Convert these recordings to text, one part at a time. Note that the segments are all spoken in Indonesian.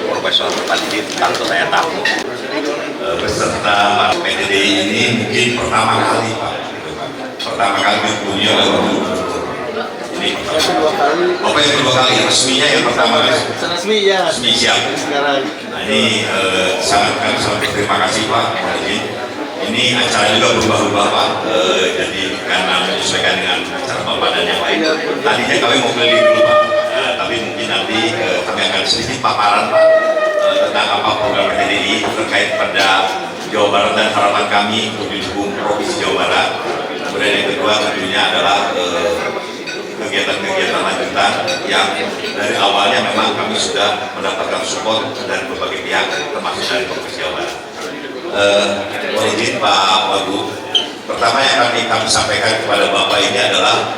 Profesor Padidin Tanto saya tahu beserta PTDI ini mungkin pertama kali Pak, pertama kali punya ini apa yang kedua kali resminya yang pertama resmi ya resmi siap sekarang. Nah ini kami sangat berterima kasih Pak. Ini acara juga berubah-ubah Pak, jadi karena menyesuaikan dengan acara Bapak dan yang lain. Tadinya kami mau keliling dulu Pak, tapi mungkin nanti kami akan sedikit paparan Pak tentang apa program PTDI terkait pada Jawa Barat dan harapan kami untuk didukung Provinsi Jawa Barat. Kemudian yang kedua tentunya adalah kegiatan-kegiatan lanjutan yang dari awalnya memang kami sudah mendapatkan support dari berbagai pihak termasuk dari Provinsi Jawa Barat. Mohon izin Pak Wagub, pertama yang kami sampaikan kepada Bapak ini adalah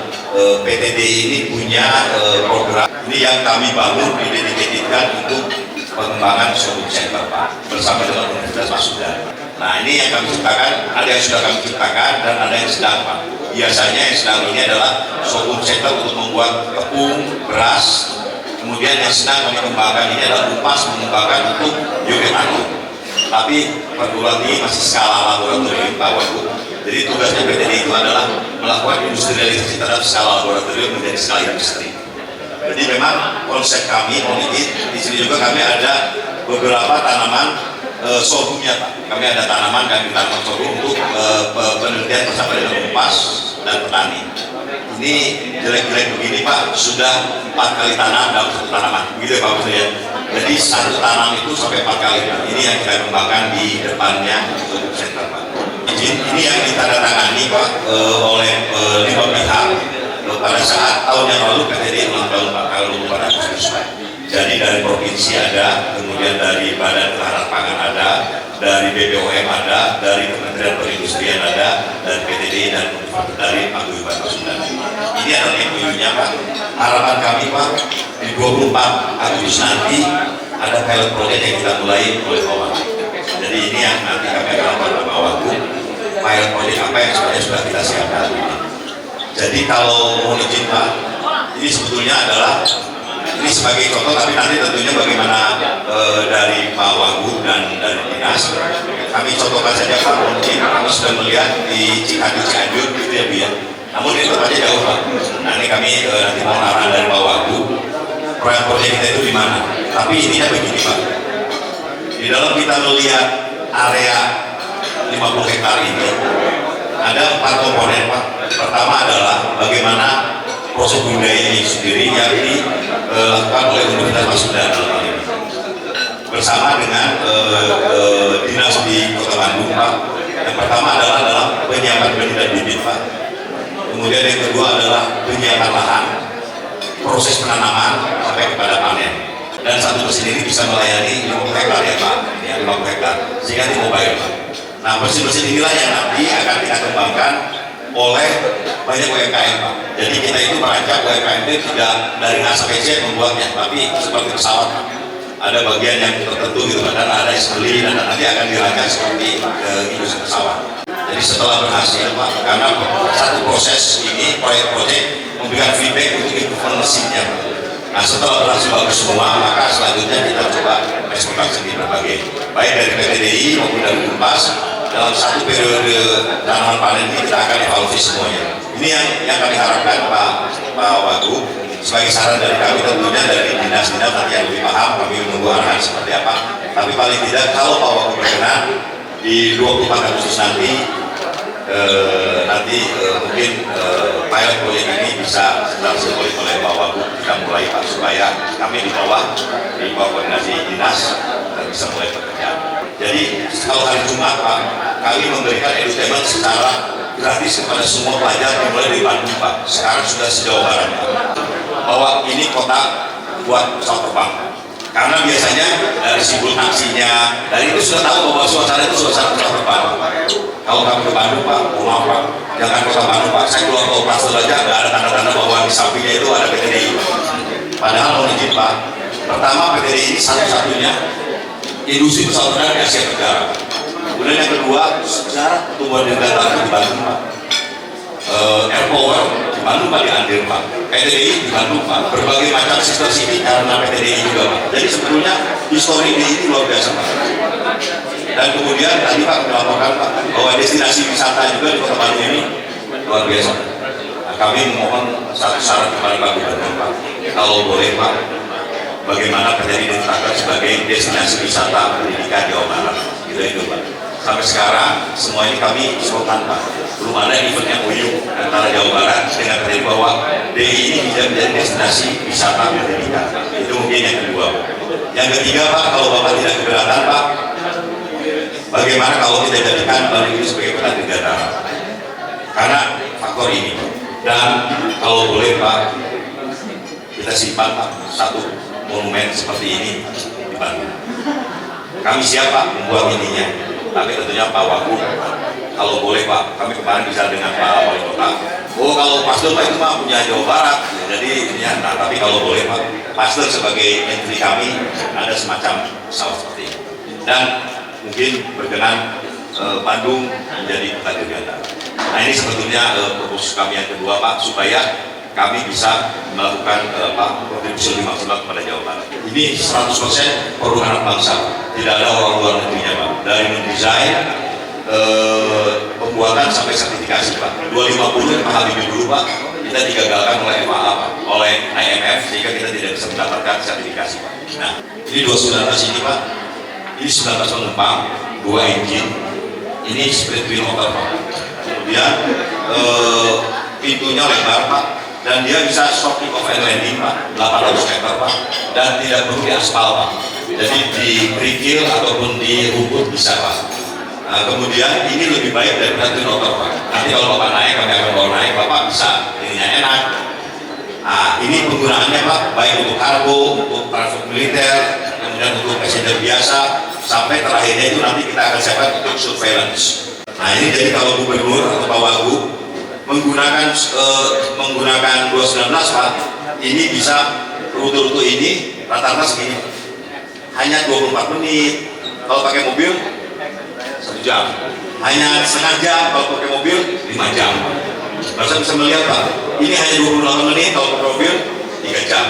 PTDI ini punya program ini yang kami bangun didedikasikan untuk pengembangan solusi Bapak bersama dengan Universitas Masuda. Nah ini yang kami ciptakan, ada yang sudah kami ciptakan dan ada yang sedang Pak. Biasanya yang sedang ini adalah solusi center untuk membuat tepung, beras. Kemudian yang sedang kami kembangkan ini adalah UPAS mengembangkan untuk bioetanol. Tapi perguruan tinggi masih skala laboratorium Pak Wagub. Jadi tugasnya PTDI itu adalah melakukan industrialisasi terhadap skala laboratorium menjadi skala industri. Jadi memang konsep kami di sini juga kami ada beberapa tanaman sorghumnya Pak. Kami ada tanaman dan tanaman sorghum untuk penelitian bersama dengan UPAS dan petani. Ini jelek-jelek begini Pak, sudah 4 kali tanam dalam satu tanaman, begitu ya Pak Maksudnya. Jadi satu tanam itu sampai 4 kali Pak. Ini yang kita kembangkan di depannya untuk center Pak. Ini yang ditandatangani Pak oleh 5 pihak pada saat tahun yang lalu PTDI ulang tahun Pak, kalau pada Agustus Pak. Jadi dari provinsi ada, kemudian dari Badan Ketahanan Pangan ada, dari BPOM ada, dari Kementerian Perindustrian ada, dan PTDI dan dari Paguyuban Masuda. Ini adalah MOU-nya Pak. Harapan kami Pak, di 24 Agustus nanti ada pilot project yang kita mulai oleh Pak Wagub. Jadi ini yang nanti kami akan lakukan Pak Wagub. Pilot project apa yang sebenarnya sudah kita siapkan. Jadi kalau mohon izin Pak, ini sebetulnya adalah ini sebagai contoh, tapi nanti tentunya bagaimana dari Pak Wagub dan dari dinas kami contohkan saja Pak. Mungkin kami sudah melihat di Cianjur gitu ya Bu ya, namun itu aja jauh Pak. Nah ini kami nanti mau arahan dari Pak Wagub proyek-proyek kita itu di mana. Tapi intinya begini Pak, di dalam kita melihat area 50 hektar ini ada 4 komponen Pak. Pertama adalah bagaimana proses budaya ini sendiri yang dilakukan oleh Universitas Masuda dalam hal ini bersama dengan dinas di Kota Bandung Pak. Yang pertama adalah dalam penyiapan benih dan bibit Pak. Kemudian yang kedua adalah penyiapan lahan, proses penanaman sampai kepada panen. Dan satu mesin ini bisa melayani 50 hektar ya Pak, ya 50 hektar sehingga di mobile Pak. Nah mesin-mesin inilah yang nanti akan kita kembangkan oleh banyak UMKM Pak. Jadi kita itu merancang UMKM itu tidak dari A sampai Z membuatnya, tapi seperti pesawat Pak. Ada bagian yang tertentu gitu Pak, dan ada assembly dan nanti akan dirancang seperti industri pesawat. Jadi setelah berhasil Pak, karena satu proses ini proyek-proyek memberikan feedback untuk improvement mesinnya. Nah setelah berhasil bagus semua, maka selanjutnya kita coba ekspektasi di berbagai baik dari PTDI maupun dari UPAS. Dalam satu periode tanaman panen ini kita akan evaluasi semuanya. Ini yang kami harapkan Pak Wagub sebagai saran dari kami, tentunya dari dinas-dinas nanti yang lebih paham, kami menunggu arahan seperti apa. Tapi paling tidak kalau Pak Wagub berkenan di 24 Agustus nanti mungkin pilot proyek ini bisa langsung oleh Pak Wagub kita mulai Pak, supaya kami di bawah koordinasi dinas bisa mulai bekerja. Jadi kalau hari Jumat Pak, kami memberikan edutainment secara gratis kepada semua pelajar dimulai dari Bandung Pak. Sekarang sudah sejauh barat Pak, bahwa ini kota buat pesawat terbang. Karena biasanya dari simbol taksinya, dari itu sudah tahu bahwa suasana itu suasana pesawat terbang. Kalau kami ke Bandung Pak, maaf Pak, jangan ke Bandung Pak. Saya keluar tol Plaster aja nggak ada tanda-tanda bahwa di sampingnya itu ada PTDI. Padahal mohon izin Pak, pertama PTDI ini satu-satunya industri pesawat udara di Asia Tenggara. Kemudian yang kedua, sejarah pertumbuhan dirgantara di Bandung Pak. Air Power di Bandung Pak, di Andir Pak, PTDI di Bandung Pak, berbagai macam sister city karena PTDI juga Pak. Jadi sebetulnya histori ini luar biasa Pak. Dan kemudian tadi Pak melaporkan Pak bahwa destinasi wisata juga di Kota Bandung ini luar biasa. Nah, kami mohon satu syarat kepada Pak Gubernur Pak, kalau boleh Pak, bagaimana PTDI ditetapkan sebagai destinasi wisata pendidikan Jawa Barat, itu Pak. Sampai sekarang semua ini kami usulkan Pak, belum ada event MOU antara Jawa Barat dengan PTDI bahwa DI ini bisa menjadi destinasi wisata pendidikan. Itu mungkin yang kedua Pak. Yang ketiga Pak, kalau Bapak tidak keberatan Pak, bagaimana kalau kita jadikan Bandung ini sebagai kota dirgantara? Karena faktor ini. Dan kalau boleh Pak, kita simpan Pak satu monumen seperti ini di Bandung. Kami siap Pak membuat ininya, tapi tentunya Pak Wagub, kalau boleh Pak, kami kemarin bisa dengan Pak Wali Kota. Oh kalau Pastor Pak itu mah punya Jawa Barat, ya, jadi ininya. Nah tapi kalau boleh Pak, Pastor sebagai entry kami ada semacam pesawat seperti ini. Dan mungkin berkenan Bandung menjadi kota dirgantara. Nah ini sebetulnya proposisi kami yang kedua Pak, supaya kami bisa melakukan kontribusi lebih maksimal kepada Jawa Barat. Ini 100% produk anak bangsa, tidak ada orang luar negerinya Pak. Dari mendesain, pembuatan sampai sertifikasi Pak. 2050 Pak Habibie dulu Pak, kita digagalkan oleh FAA Pak, oleh IMF, sehingga kita tidak bisa mendapatkan sertifikasi Pak. Nah ini 219 ini Pak, ini 19 penumpang, 2 engine, ini split twin motor Pak. Kemudian pintunya lebar Pak, dan dia bisa stopping off and landing Pak, 800 meter Pak, dan tidak perlu di aspal Pak, jadi di kerikil ataupun di rumput bisa Pak. Nah, kemudian ini lebih baik daripada twin motor Pak. Nanti kalau Bapak naik, kami akan bawa naik, Bapak bisa ininya enak. Nah ini penggunaannya Pak, baik untuk kargo, untuk transport militer, kemudian untuk passenger biasa, sampai terakhirnya itu nanti kita akan siapkan untuk surveillance. Nah ini jadi kalau Gubernur atau Pak Wagub menggunakan 219 Pak, ini bisa rute-rute ini rata-rata segini, hanya 24 menit. Kalau pakai mobil 1 jam, hanya setengah jam kalau pakai mobil 5 jam. Masa bisa melihat Pak, ini hanya 28 menit kalau pakai mobil 3 jam.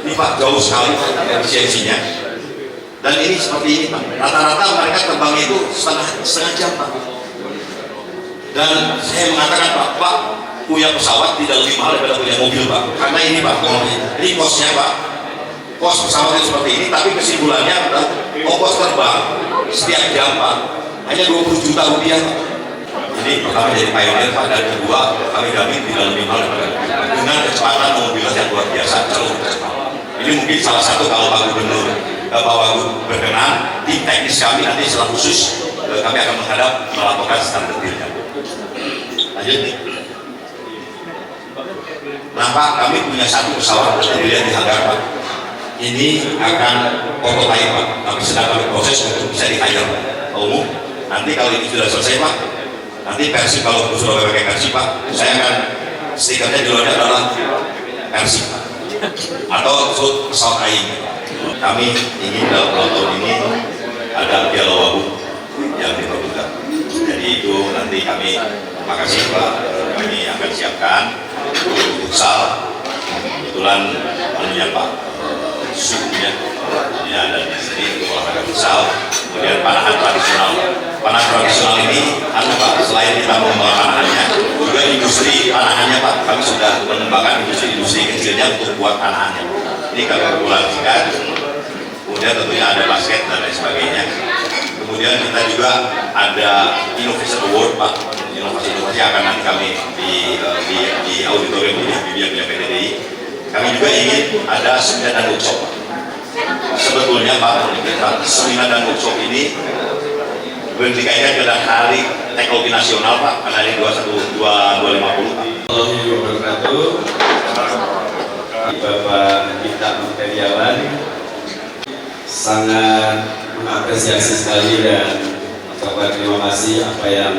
Ini Pak jauh sekali efisiensinya. Dan ini seperti ini Pak, rata-rata mereka terbangnya itu setengah jam Pak. Dan saya mengatakan Pak punya pesawat tidak lebih mahal daripada punya mobil Pak, karena ini Pak, ini kosnya Pak, kos pesawatnya seperti ini, tapi kesimpulannya adalah ongkos terbang setiap jam Pak hanya 20 juta rupiah Pak. Jadi pertama jadi pioneer Pak, dan kedua kami jamin tidak lebih mahal dengan kecepatan mobilitas yang luar biasa, jauh cepat. Ini mungkin salah satu kalau Pak Gubernur Pak Wagub berkenan, tim teknis kami nanti secara khusus kami akan menghadap melaporkan secara detailnya. Lanjut nih. Nah Pak, kami punya satu pesawat yang dilihat di hangar Pak. Ini akan prototipe Pak, tapi sedang kami proses untuk bisa di-hire umum. Nanti kalau ini sudah selesai Pak, nanti versi kalau sudah pakai versi Pak, saya akan stikernya di luarnya adalah versi Pak, atau pesawat AIM. Kami ingin dalam tahun ini ada Piala Wagub yang diperlukan. Jadi itu nanti kami, makasih Pak, kami akan siapkan futsal. Kebetulan anunya Pak, suhunya ini ada di sini untuk olahraga futsal. Kemudian panahan tradisional. Panahan tradisional ini, Pak, selain kita mengembangkan panahannya, juga industri panahannya Pak, kami sudah mengembangkan industri kecilnya untuk buat panahannya. Ini kami populasikan. Kemudian tentunya ada basket dan lain sebagainya. Kemudian kita juga ada Innovation Award Pak, inovasi akan nanti kami di auditorium ini di pihak PTDI. Kami juga ingin ada seminar dan workshop. Sebetulnya Pak, seminar dan workshop ini dikaitkan dengan Hari Teknologi Nasional Pak, karena ini 2050 Pak. Bapak Kita Materiawan sangat mengapresiasi sekali dan mengucapkan terima kasih apa yang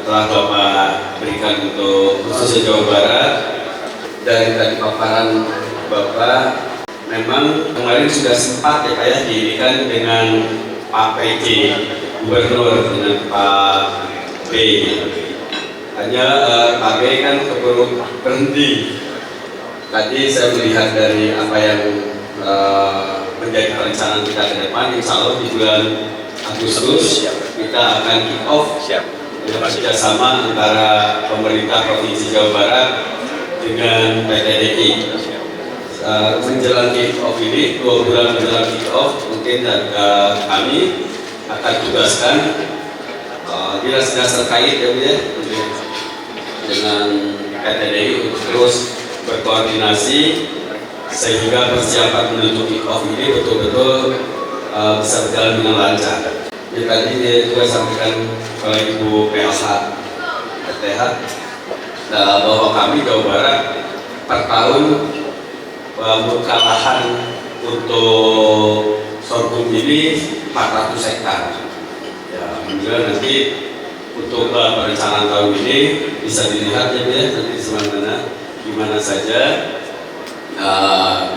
telah Bapak berikan untuk khususnya Jawa Barat. Dari tadi paparan Bapak, memang kemarin sudah sempat ya Pak ya didirikan dengan Pak PJ Gubernur dengan Pak B. Hanya KB kan keburu berhenti. Tadi saya melihat dari apa yang menjadi perencanaan kita ke depan, insya Allah di bulan Agustus kita akan kick off kerjasama antara pemerintah Provinsi Jawa Barat dengan PT DI. Menjelang kick off ini, 2 bulan menjelang kick off, mungkin kami akan tugaskan dinas-dinas terkait ya, dengan PT DI untuk terus berkoordinasi sehingga persiapan menuju kick off ini betul-betul bisa berjalan dengan lancar. Ya, tadi juga sampaikan oleh Ibu PLH PTH bahwa kami Jawa Barat per tahun membuka lahan untuk sorghum ini 400 hektar. Ya, alhamdulillah nanti untuk perencanaan tahun ini bisa dilihat ya, nanti di mana saja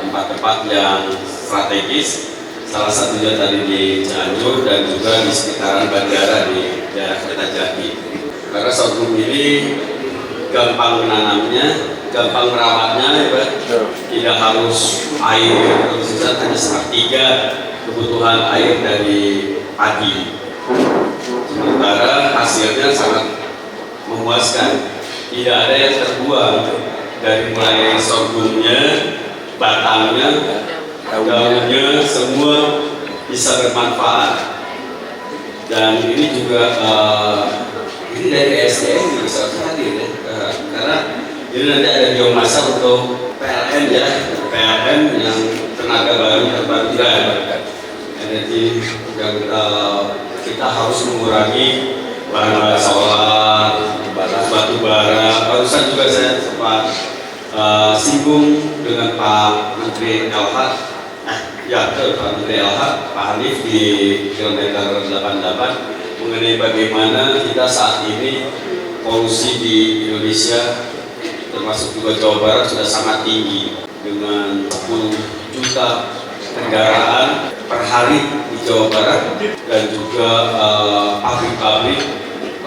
tempat-tempat yang strategis, salah satunya tadi di Cianjur dan juga di sekitaran bandara di daerah Kertajati. Karena sorghum ini gampang menanamnya, gampang merawatnya, ya, tidak harus air, hanya 1/3 kebutuhan air dari padi. Sementara hasilnya sangat memuaskan, tidak ada yang terbuang dari mulai sorghumnya, batangnya, daunnya, semua bisa bermanfaat. Dan ini juga ini dari SDM bisa hadir ya, karena ini nanti ada biomasa untuk PLN ya, PLN yang tenaga baru terbarukan, energi yang kita harus mengurangi bahan solar, batu bara. Barusan juga saya sempat singgung dengan Pak Menteri LH, Pak Menteri LH, Pak Hanif di kilometer 88 mengenai bagaimana kita saat ini polusi di Indonesia termasuk juga Jawa Barat sudah sangat tinggi dengan 10 juta kendaraan per hari di Jawa Barat dan juga pabrik-pabrik.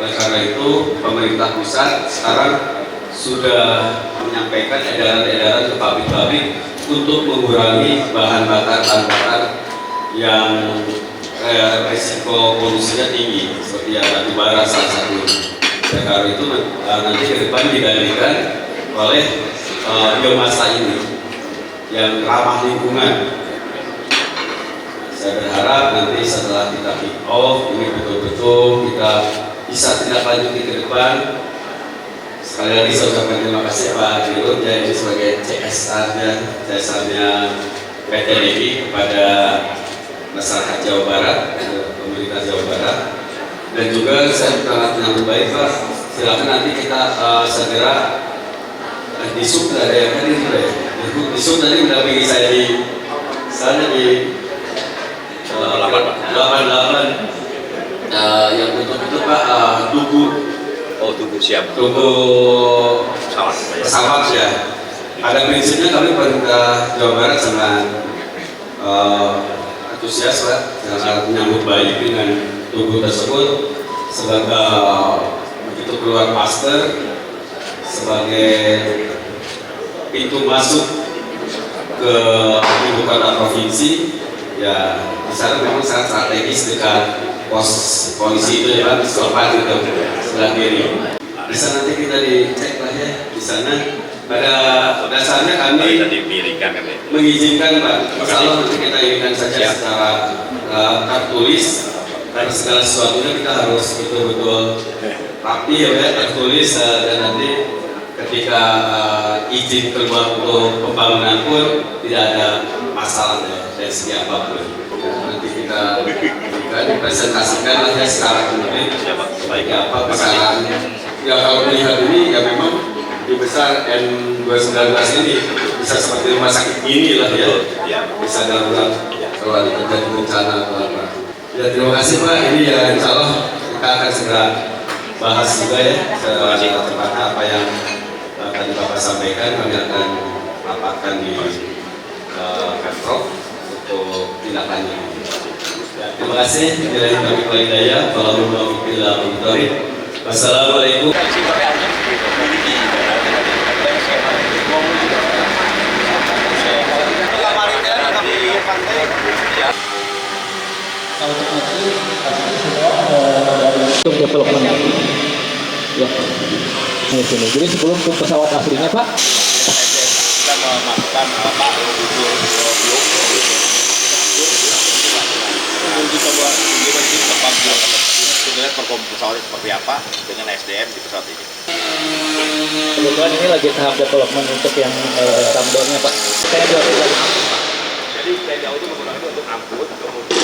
Oleh karena itu pemerintah pusat sekarang sudah menyampaikan edaran-edaran ke pabrik-pabrik untuk mengurangi bahan bakar yang resiko polusinya tinggi, seperti yang batu bara salah satunya. Karena itu nanti ke depan digantikan oleh biomasa ini yang ramah lingkungan. Saya berharap nanti setelah kita kick off ini betul-betul kita bisa tindak lanjuti ke depan. Sekali lagi saya ucapkan terima kasih Pak Dirut ya, ini sebagai CSR-nya PT DI kepada masyarakat Jawa Barat, pemerintah Jawa Barat. Dan juga saya sangat menyambut baik Pak, silakan nanti kita segera di sub ada yang hadir juga ya. Di sub tadi mendampingi saya di sana di 88 yang betul-betul Pak tubuh siap, tubuh pesawat ya. Ada prinsipnya kami pemerintah Jawa Barat sangat antusias Pak, sangat menyambut baik dengan tubuh tersebut sebagai begitu keluar master sebagai pintu masuk ke ibu kota provinsi ya. Di sana memang sangat strategis dekat pos polisi itu ya Pak, setelah itu sebelah kiri. Bisa nanti kita dicek lah ya di sana. Pada dasarnya kami mengizinkan Pak, insya Allah nanti kita izinkan saja secara tertulis, karena segala sesuatunya kita harus betul-betul rapi ya Pak, tertulis dan nanti ketika izin keluar untuk pembangunan pun tidak ada masalah ya, dari segi apapun. Nanti kita dipresentasikan lah ya secara konkret sebagai apa besarannya. Ya kalau melihat ini ya memang dibesar N219 ini bisa seperti rumah sakit ini lah ya, bisa darurat kalau ada terjadi bencana atau apa. Ya terima kasih Pak, ini ya insya Allah kita akan segera bahas juga ya tepatnya apa yang tadi Bapak sampaikan. Kami akan rapatkan di Pemprov untuk tindak lanjut. Ya, terima kasih. Wassalamualaikum. untuk development ya. Nah, sini. Jadi sebelum ke pesawat aslinya Pak, kita memasukkan lihat performa pesawatnya seperti apa dengan SDM di pesawat ini. kebetulan ini lagi tahap development untuk yang tumblernya Pak. Saya dua kali. Jadi TNI itu menggunakan untuk angkut, kemudian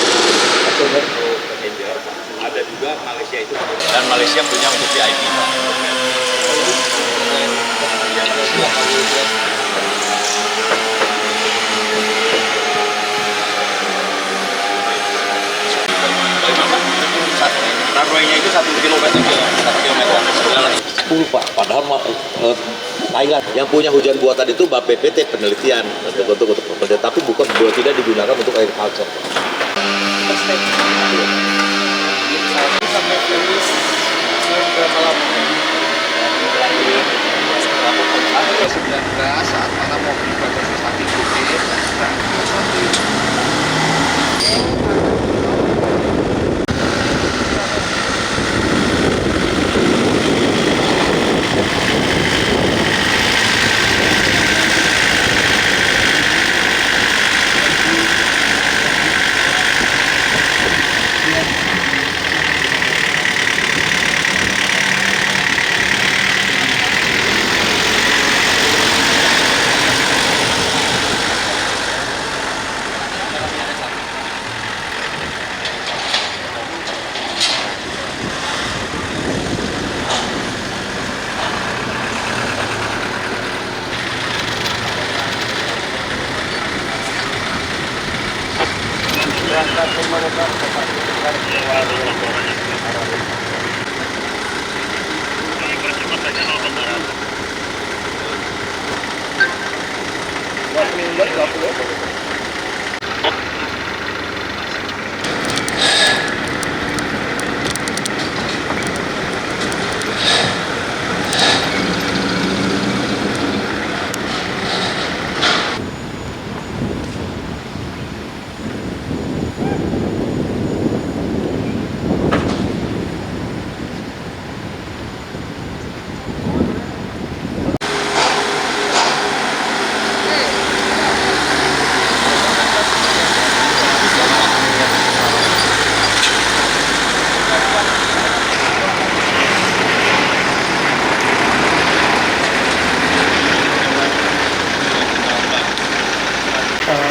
untuk passenger, ada juga Malaysia itu, dan Malaysia punya untuk VIP. Runway-nya itu 1 kilometer. 10 Pak, padahal Thailand yang punya hujan buatan itu BPPT penelitian untuk tapi bukan tidak digunakan untuk air culture. Saat mana mau dibatasi sapi putih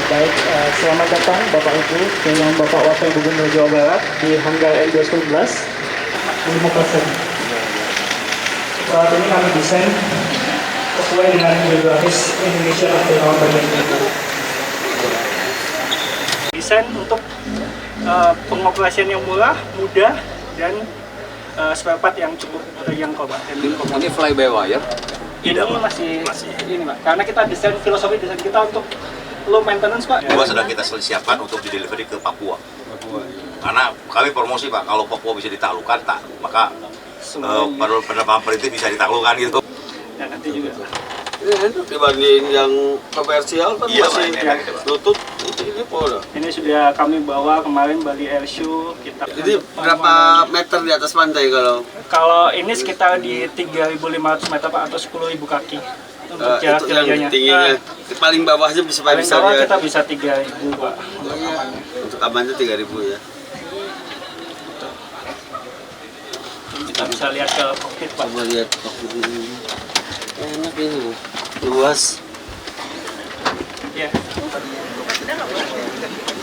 Baik, selamat datang Bapak Ibu dengan Bapak Wakil Gubernur Jawa Barat di Hanggar N211 Makassar. Saat ini kami desain sesuai dengan geografis Indonesia atau tahun bagian timur. Desain untuk pengoperasian yang murah, mudah, dan spare part yang cukup terjangkau Pak. ini fly by wire. Ini masih ini Pak, karena kita desain filosofi desain kita untuk low maintenance Pak. Dua sedang kita siapkan untuk didelivery ke Papua. Karena kami promosi Pak, kalau Papua bisa ditaklukkan, maka penerapan perintis bisa ditaklukkan gitu. Dan nanti juga. Ini dibanding yang komersial kan Iya, masih Pak, lutut. Ini pola. Ini sudah kami bawa kemarin Bali Air Show. Kita Jadi berapa meter di atas pantai kalau ini sekitar di 3.500 meter Pak, atau 10.000 kaki untuk jarak itu yang kerjanya. tingginya. Paling bawahnya bisa Paling bawah ya. kita bisa 3.000 Pak. Untuk amannya 3.000 ya. Kita bisa lihat ke kokpit Pak. Coba lihat kokpit ini. Enak ini. Luas. Ya.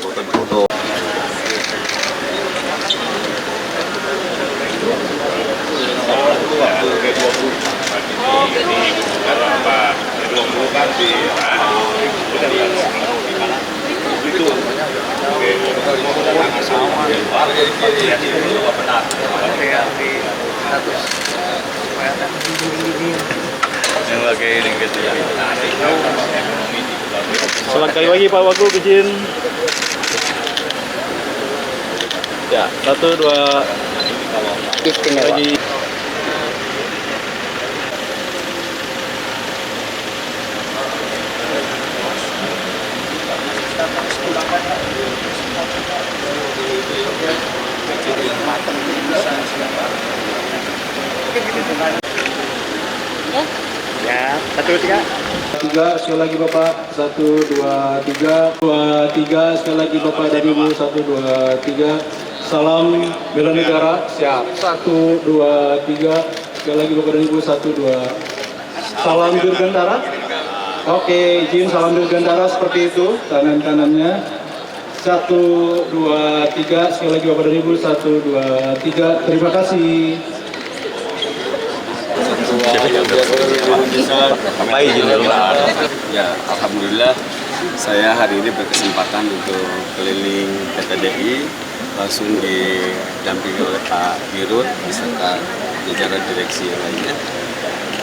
Foto-foto. Waktu G20 ini kan apa? G20 kan di itu yang lagi ini gitu ya. Sekali lagi Pak Wagub izin. Ya, 1, 2. Lagi. Ya, 1, 3. 3, sekali lagi Bapak. 1, 2, 3. 2, 3, sekali lagi Bapak dan Ibu. 1, 2, 3. Salam bela negara. Siap. 1, 2, 3. Sekali lagi Bapak dan Ibu. 1, 2. Salam dirgantara. Oke, izin salam dirgantara seperti itu. Tangan kanannya. 1, 2, 3. Sekali lagi Bapak dan Ibu. 1, 2, 3. Terima kasih. Ya, alhamdulillah saya hari ini berkesempatan untuk keliling PTDI langsung didampingi oleh Pak Dirut beserta jajaran direksi yang lainnya.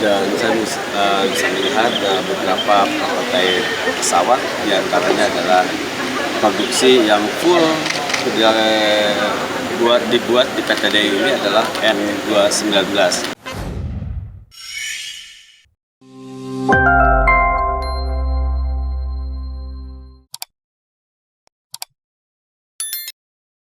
Dan saya bisa melihat beberapa prototipe pesawat, diantaranya adalah produksi yang full dibuat di PTDI ini adalah N219.